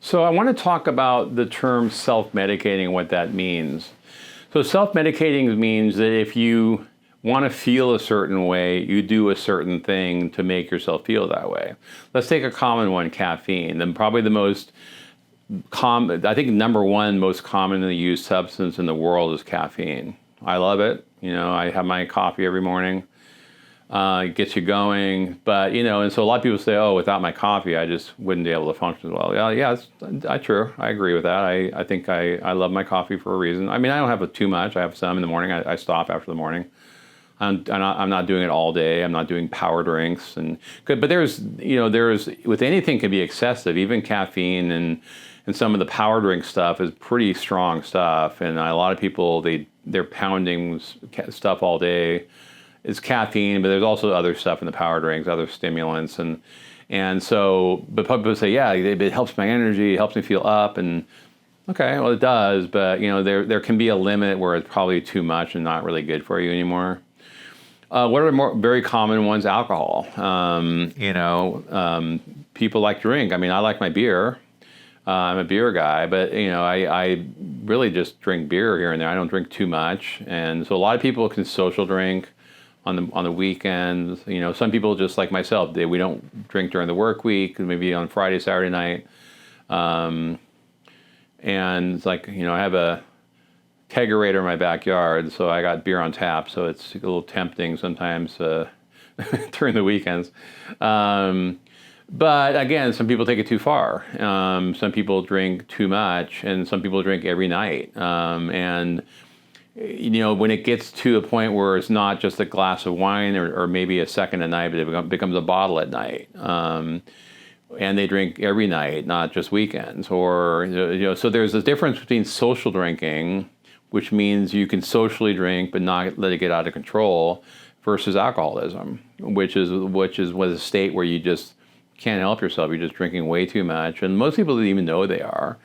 So I want to talk about the term self-medicating and what that means. So self-medicating means that if you want to feel a certain way, you do a certain thing to make yourself feel that way. Let's take a common one, caffeine. Then probably the most common, I think number one most commonly used substance in the world is caffeine. I love it. I have my coffee every morning. It gets you going, but and so a lot of people say, "Oh, without my coffee, I just wouldn't be able to function as well." Yeah, it's true. I agree with that. I think I love my coffee for a reason. I mean, I don't have too much. I have some in the morning. I stop after the morning. I'm not doing it all day. I'm not doing power drinks but there's with anything can be excessive. Even caffeine and some of the power drink stuff is pretty strong stuff. And a lot of people they're pounding stuff all day. It's caffeine, but there's also other stuff in the power drinks, other stimulants, and so. But people say, yeah, it helps my energy, it helps me feel up, and okay, well it does, but there can be a limit where it's probably too much and not really good for you anymore. What are more very common ones? Alcohol. People like to drink. I mean, I like my beer. I'm a beer guy, but I really just drink beer here and there. I don't drink too much, and so a lot of people can social drink on the weekends. Some people just like myself, we don't drink during the work week, maybe on Friday, Saturday night. And it's like, I have a kegerator in my backyard, so I got beer on tap, so it's a little tempting sometimes during the weekends. But again, some people take it too far. Some people drink too much, and some people drink every night. And when it gets to a point where it's not just a glass of wine or maybe a second a night, but it becomes a bottle at night. And they drink every night, not just weekends. Or, so there's a difference between social drinking, which means you can socially drink but not let it get out of control, versus alcoholism, which is a state where you just can't help yourself. You're just drinking way too much. And most people don't even know they are.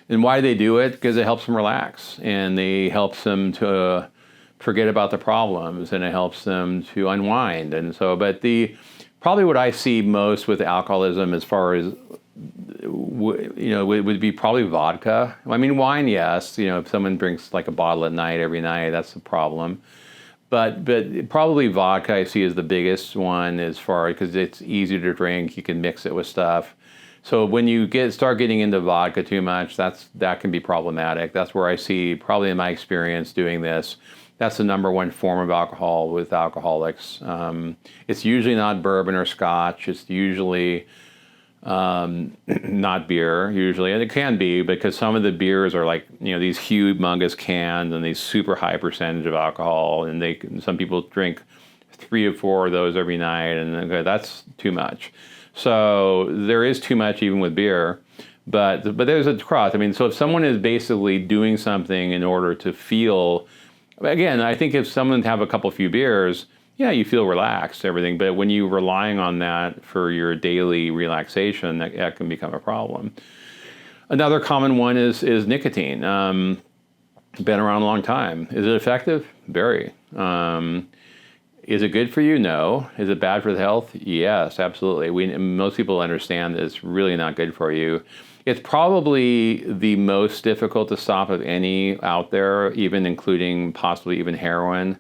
And why do they do it? Because it helps them relax, and it helps them to forget about the problems, and it helps them to unwind. And so, but probably what I see most with alcoholism, as far as would be probably vodka. I mean, wine, yes. If someone drinks like a bottle at night every night, that's a problem. But probably vodka I see is the biggest one, as far because it's easier to drink. You can mix it with stuff. So when you start getting into vodka too much, that can be problematic. That's where I see, probably in my experience doing this, that's the number one form of alcohol with alcoholics. It's usually not bourbon or scotch. It's usually not beer, usually. And it can be, because some of the beers are like, these humongous cans and these super high percentage of alcohol. And some people drink 3 or 4 of those every night, and that's too much. So there is too much even with beer, but there's a cross. I mean, so if someone is basically doing something in order to feel, again, I think if someone have a few beers, yeah, you feel relaxed, everything. But when you're relying on that for your daily relaxation, that can become a problem. Another common one is nicotine. Been around a long time. Is it effective? Very. Is it good for you? No. Is it bad for the health? Yes, absolutely. Most people understand that it's really not good for you. It's probably the most difficult to stop of any out there, even including possibly even heroin,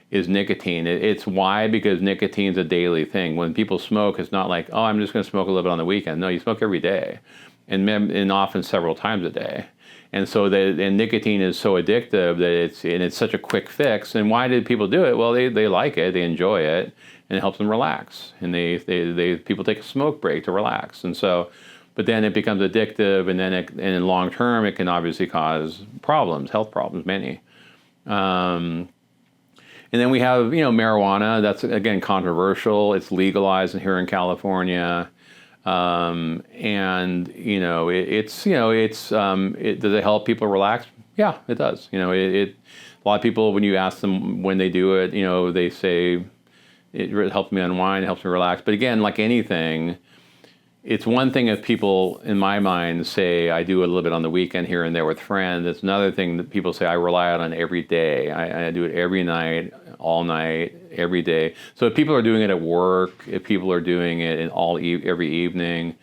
is nicotine. It's why? Because nicotine's a daily thing. When people smoke, it's not like, oh, I'm just going to smoke a little bit on the weekend. No, you smoke every day, and often several times a day. And so and nicotine is so addictive that it's such a quick fix. And why did people do it? Well, they like it, they enjoy it, and it helps them relax. And people take a smoke break to relax. And so, but then it becomes addictive, and then in long term, it can obviously cause problems, health problems, many. And then we have marijuana. That's again controversial. It's legalized here in California. And does it help people relax? Yeah, it does. A lot of people, when you ask them when they do it, they say it helps me unwind, it helps me relax. But again, like anything, it's one thing if people, in my mind, say I do a little bit on the weekend here and there with friends. It's another thing that people say I rely on every day. I do it every night, all night, every day. So if people are doing it at work, if people are doing it every evening,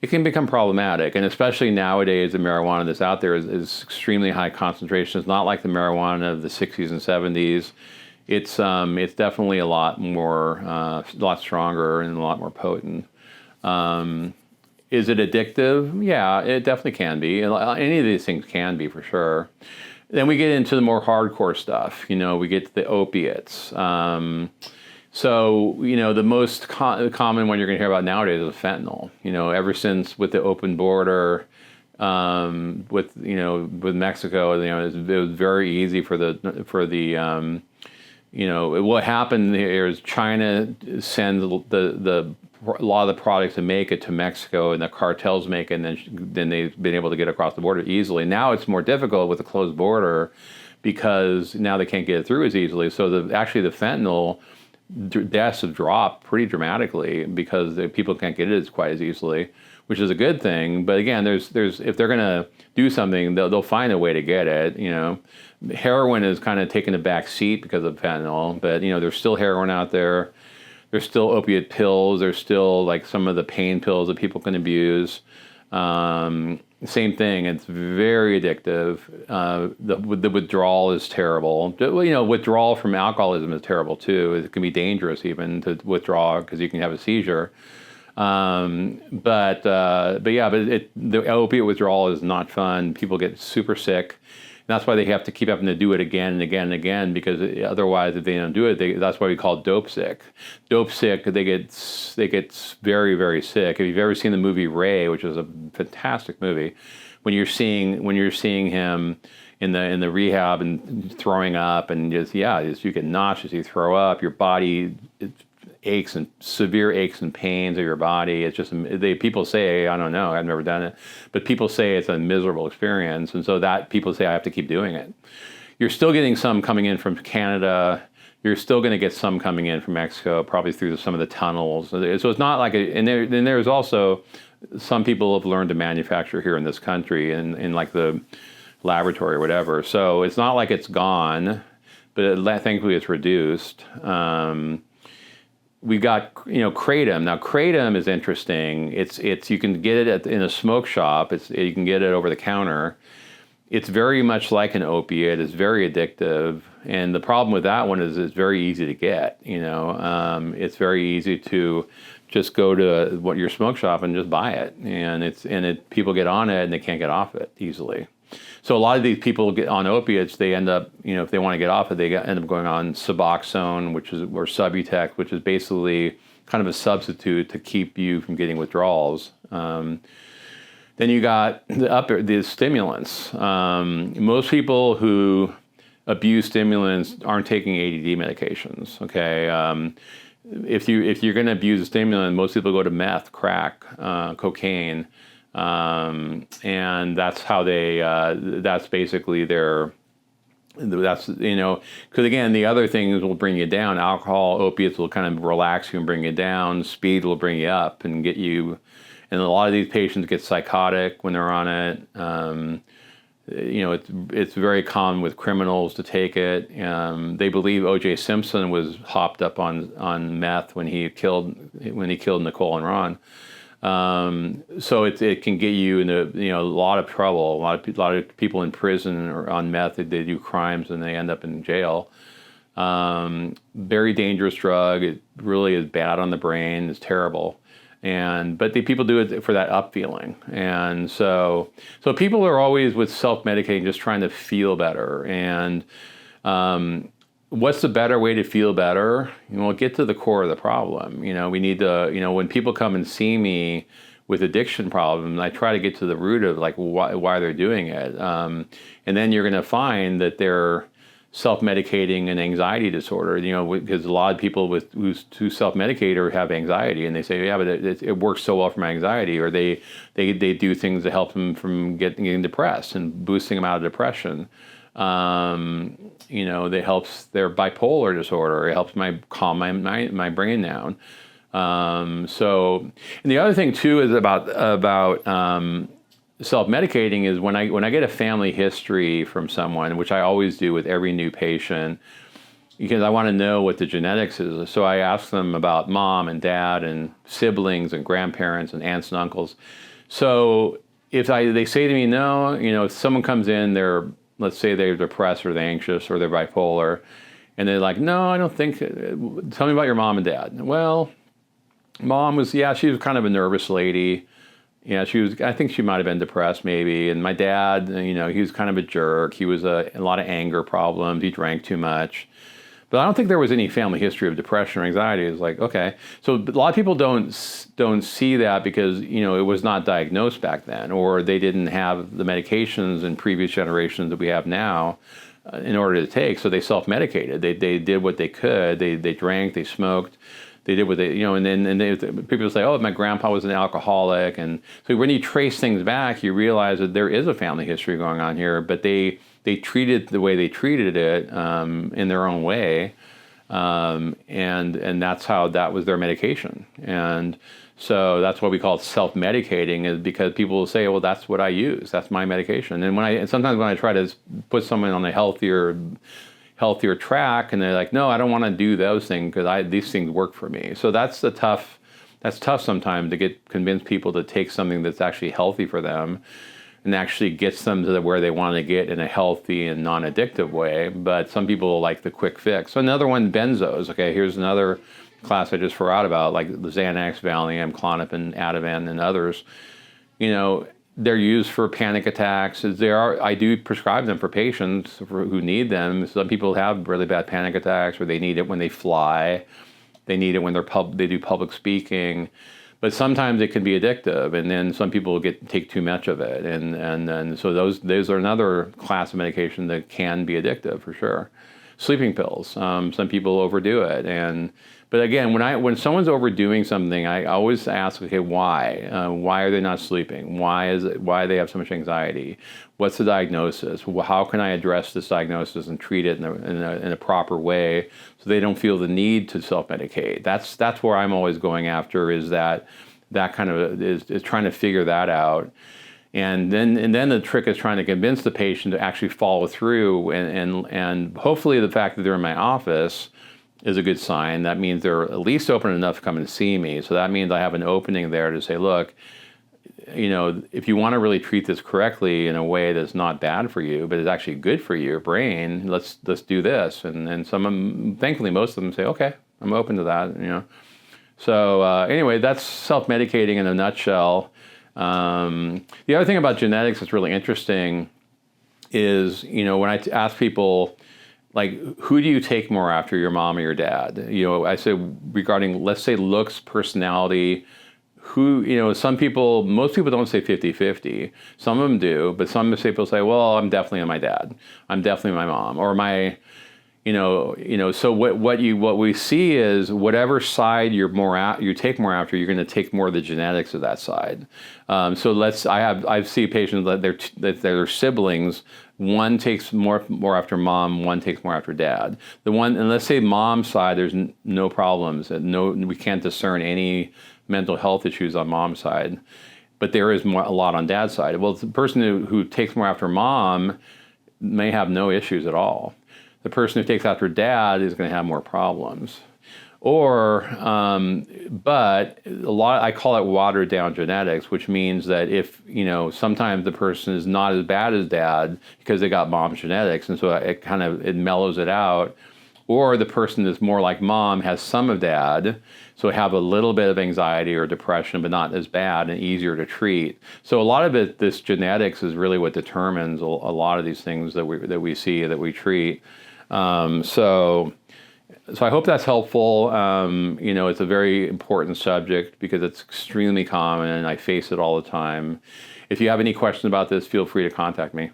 it can become problematic. And especially nowadays, the marijuana that's out there is extremely high concentration. It's not like the marijuana of the 60s and 70s. It's definitely a lot more, a lot stronger and a lot more potent. Is it addictive? Yeah, it definitely can be. Any of these things can be for sure. Then we get into the more hardcore stuff. We get to the opiates. So, the most common one you're going to hear about nowadays is fentanyl. Ever since with the open border, with Mexico, it was very easy for the what happened here is China sends a lot of the products to make it to Mexico, and the cartels make it, and then they've been able to get across the border easily. Now it's more difficult with a closed border because now they can't get it through as easily. So actually the fentanyl deaths have dropped pretty dramatically because people can't get it quite as easily, which is a good thing. But again, there's if they're going to do something, they'll find a way to get it. Heroin is kind of taking a back seat because of fentanyl, but there's still heroin out there. There's still opiate pills. There's still like some of the pain pills that people can abuse. Same thing. It's very addictive. The withdrawal is terrible. Withdrawal from alcoholism is terrible too. It can be dangerous even to withdraw because you can have a seizure. But the opiate withdrawal is not fun. People get super sick. And that's why they have to keep having to do it again and again and again, because otherwise, if they don't do it, that's why we call it dope sick. Dope sick, they get very, very sick. If you've ever seen the movie Ray, which is a fantastic movie, when you're seeing him in the rehab and throwing up and you get nauseous, you throw up, your body aches and severe aches and pains of your body. It's just people say, I don't know, I've never done it, but people say it's a miserable experience, and so that people say I have to keep doing it. You're still getting some coming in from Canada. You're still going to get some coming in from Mexico, probably through some of the tunnels. So it's not like and there's also some people have learned to manufacture here in this country in like the laboratory or whatever. So it's not like it's gone, but thankfully it's reduced. We've got kratom. Now kratom is interesting. It's you can get it in a smoke shop. You can get it over the counter. It's very much like an opiate. It's very addictive, and the problem with that one is it's very easy to get. It's very easy to just go to your smoke shop and just buy it, and people get on it and they can't get off it easily. So a lot of these people get on opiates. They end up, if they want to get off it, they end up going on Suboxone, or Subutex, which is basically kind of a substitute to keep you from getting withdrawals. Then you got the stimulants. Most people who abuse stimulants aren't taking ADD medications. Okay, if you're going to abuse a stimulant, most people go to meth, crack, cocaine. And that's how that's basically because again, the other things will bring you down. Alcohol, opiates will kind of relax you and bring you down. Speed will bring you up and get you, and a lot of these patients get psychotic when they're on it. It's very common with criminals to take it. They believe O.J. Simpson was hopped up on meth when he killed Nicole and Ron. So it can get you into a lot of trouble. A lot of people in prison or on meth, they do crimes and they end up in jail. Very dangerous drug. It really is bad on the brain. It's terrible. But the people do it for that up feeling. And so people are always with self-medicating, just trying to feel better. And what's the better way to feel better? Get to the core of the problem. We need to, when people come and see me with addiction problems, I try to get to the root of like why they're doing it. And then you're going to find that they're self-medicating an anxiety disorder, because a lot of people who self-medicate or have anxiety, and they say, yeah, but it works so well for my anxiety, or they do things to help them from getting depressed and boosting them out of depression. That helps their bipolar disorder. It helps calm my brain down. And the other thing too is about self-medicating is when I get a family history from someone, which I always do with every new patient, because I want to know what the genetics is. So I ask them about mom and dad and siblings and grandparents and aunts and uncles. So if they say to me, no, if someone comes in, let's say they're depressed or they're anxious or they're bipolar, and they're like, no, I don't think, tell me about your mom and dad. Well, mom she was kind of a nervous lady. Yeah, I think she might have been depressed maybe. And my dad, he was kind of a jerk. He was a lot of anger problems. He drank too much. But I don't think there was any family history of depression or anxiety. It's like, okay. So a lot of people don't see that because, it was not diagnosed back then, or they didn't have the medications in previous generations that we have now in order to take. So they self-medicated. They did what they could. They drank, they smoked. They did what they, and people say, oh, my grandpa was an alcoholic. And so when you trace things back, you realize that there is a family history going on here, but they treated the way they treated it in their own way. And that's how that was their medication. And so that's what we call self-medicating, is because people will say, well, that's what I use. That's my medication. And sometimes when I try to put someone on a healthier track, and they're like, no, I don't want to do those things because these things work for me. So that's tough sometimes to convince people to take something that's actually healthy for them and actually gets them to where they want to get in a healthy and non-addictive way. But some people like the quick fix. So another one, benzos. Okay, here's another class I just forgot about, like the Xanax, Valium, Klonopin, Ativan, and others. They're used for panic attacks. I do prescribe them for patients who need them. Some people have really bad panic attacks, or they need it when they fly. They need it when they do public speaking. But sometimes it can be addictive, and then some people take too much of it, and so those are another class of medication that can be addictive for sure. Sleeping pills. Some people overdo it, but again, when someone's overdoing something, I always ask, okay, why? Why are they not sleeping? Why do they have so much anxiety? What's the diagnosis? How can I address this diagnosis and treat it in a proper way so they don't feel the need to self-medicate? That's where I'm always going after, is that kind of is trying to figure that out. And then the trick is trying to convince the patient to actually follow through, and hopefully the fact that they're in my office is a good sign. That means they're at least open enough to come and see me. So that means I have an opening there to say, look, if you want to really treat this correctly in a way that's not bad for you, but is actually good for your brain, let's do this. And thankfully, most of them say, okay, I'm open to that. So anyway, that's self-medicating in a nutshell. The other thing about genetics that's really interesting is, when I ask people, like, who do you take more after, your mom or your dad? I say regarding, let's say, looks, personality, most people don't say 50-50. Some of them do, but some people say, well, I'm definitely my dad. I'm definitely my mom, or my, so what we see is whatever side you take more after, you're going to take more of the genetics of that side. So I see patients that their siblings, one takes more after mom, one takes more after dad. And let's say mom's side, there's no problems, we can't discern any mental health issues on mom's side, but there is a lot on dad's side. Well, the person who takes more after mom may have no issues at all. The person who takes after dad is going to have more problems. But I call it watered down genetics, which means that if, sometimes the person is not as bad as dad because they got mom's genetics, and so it mellows it out. Or the person that's more like mom has some of dad, so have a little bit of anxiety or depression, but not as bad and easier to treat. So a lot of this genetics is really what determines a lot of these things that we see, that we treat. So I hope that's helpful. It's a very important subject because it's extremely common and I face it all the time. If you have any questions about this, feel free to contact me.